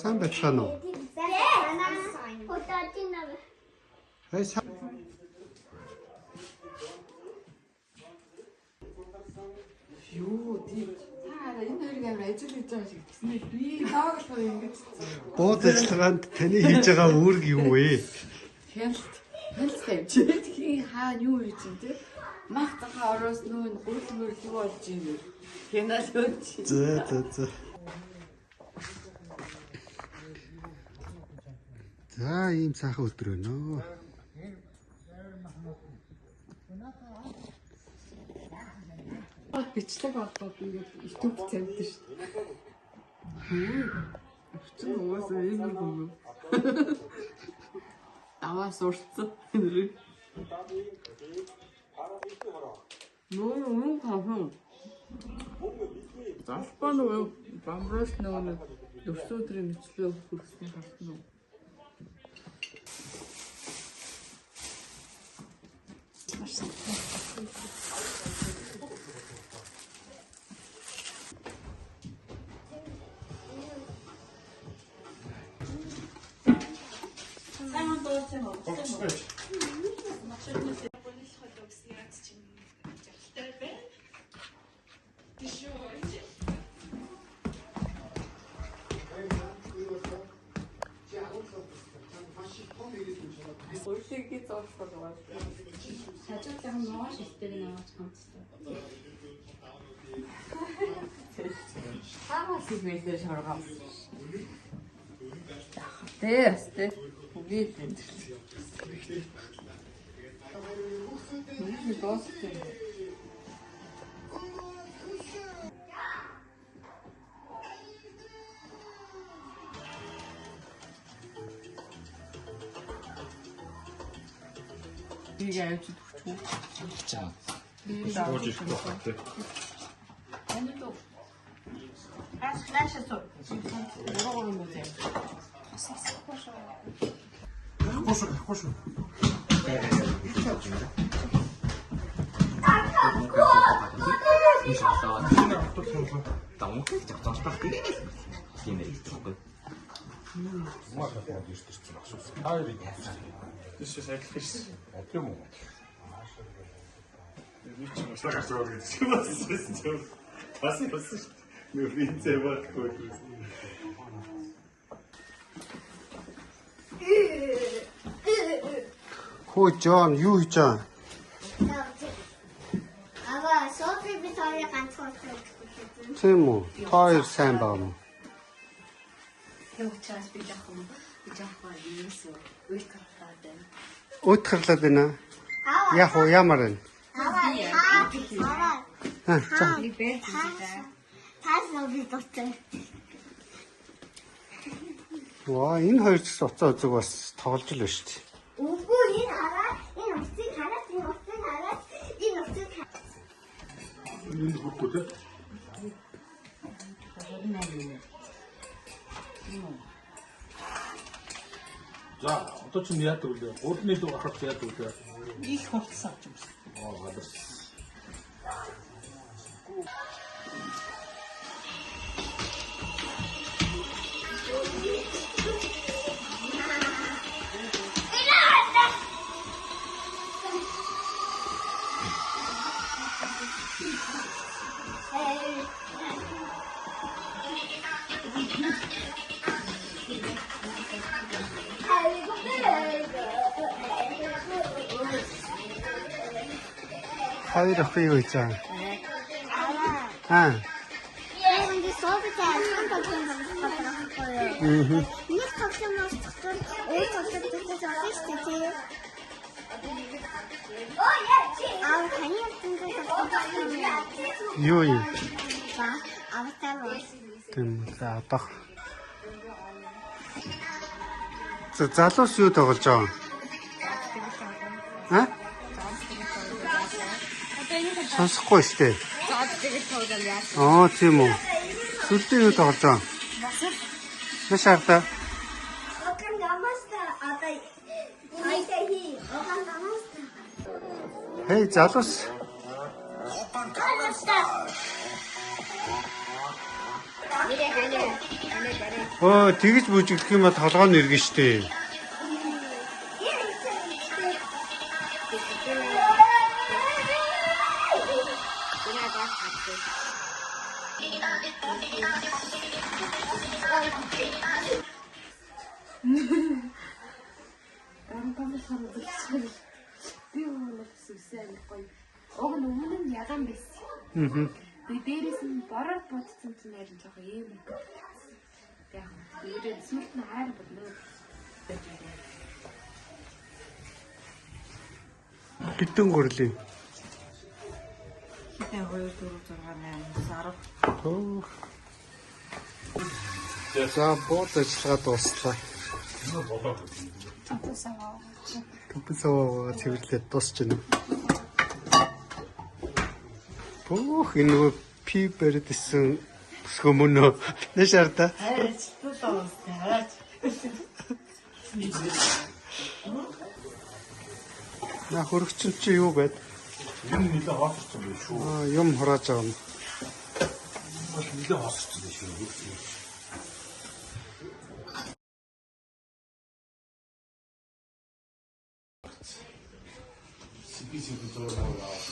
Сайн байцгаана уу? Юу тийм та энэ хоёрыг амар ажил хийж байгаа шиг тэгснээр би дааглах ингэж Бод ажиллагаанд таны хийж байгаа үүрэг юу вэ? хялт тавьчих. Тхий хаа юу хийж юм те? Мах захаа ороос нүүн гурил мөрл юу болж юм бэ? Хянал өгч. За. За ийм цаахан өдөр байна оо. Бичлэг болоод ингээд YouTube тавьдсан шүү дээ. Өвчин угаасаа ийм юм. Аваа сурцсан. Нуу хаа. Заспан уу бамроос нөө өсөөдрийн мэтлээ хүрсний хартна уу. Өөрсдөө зоолсоо байгаа. Хажуудлын нууш өстэйг наваач хамтсан. Хагас их мэдээж харгаа. Тэстэй. Үгүй ээ. Нэг доостой. Игээ авч өгч. За. Би Ууж ирэх хэрэгтэй. Анито. Ашлаашаа суу. Яагаад юм бэ? Хош. Хөө Жон юу хийж байгаа? Аваа сотри би таарыг ганцхан өгсөн. Тийм үү? Хоёр сайн байгаа мó. Тэг учраас би жоохон юусоо уйткарлаад байна. Уйтгарлаад байна. Яг уу ямар вэ? Аваа. За. Би бэлтээ. Таас би доцсон. Ваа, энэ хоёр ч уцаа үзэг бас тоглож л байна шүү дээ. Үгүй энэ хараад энэ уцыг хараад энэ уцыг хараад энэ уцыг Энэ хурд үү? За, одоо ч яадаг вэ? Урдны дуу гарах яадаг вэ? Их хурцсан юм шиг. Гадарс. Хоёр ах юу хийж байгаа? Аа. 근데 수업이 잘안 Мм. Нэг тоглоомоос цогцол өөр тоглолтоос олж таны утганд тоглоом. Юу юм? За, аватар бол. Тийм за одоо. Залуус юу тоглож байгаа? Аа? Сонсохгүй шүү дээ. Аа тийм үү. Сүлдээ юу тоглож байгаа? Маш хартай. Окей, намаста. Атай. Майтай. Окей, намаста. Хей залуус. Намаста. Нэрээ. Тэгж бүжигдэх юм а толгой нь иргэн штэ. Уг нь өмнө нь яган байсан. Тэгээ дээрээс нь бороор бодсон чинь харин жоохон ийм юм. Яг дээрээ сүлт нь хайр болно. Хитэн гурлын. Хитэн 2 4 6 8 10. За бод ажиллагаа дууслаа. Тупсаваа цэвэрлээд дуусч байна. Энэ нөгөө пи бэрдэсэн скомоно нэшарта. На хөрөгчөн чи юу байд? Энэ нэлээ хоосорсон байх шүү. Юм хурааж байгаа юм. Нэлээ хоосорсон байх шүү. Сиписip зураг аваад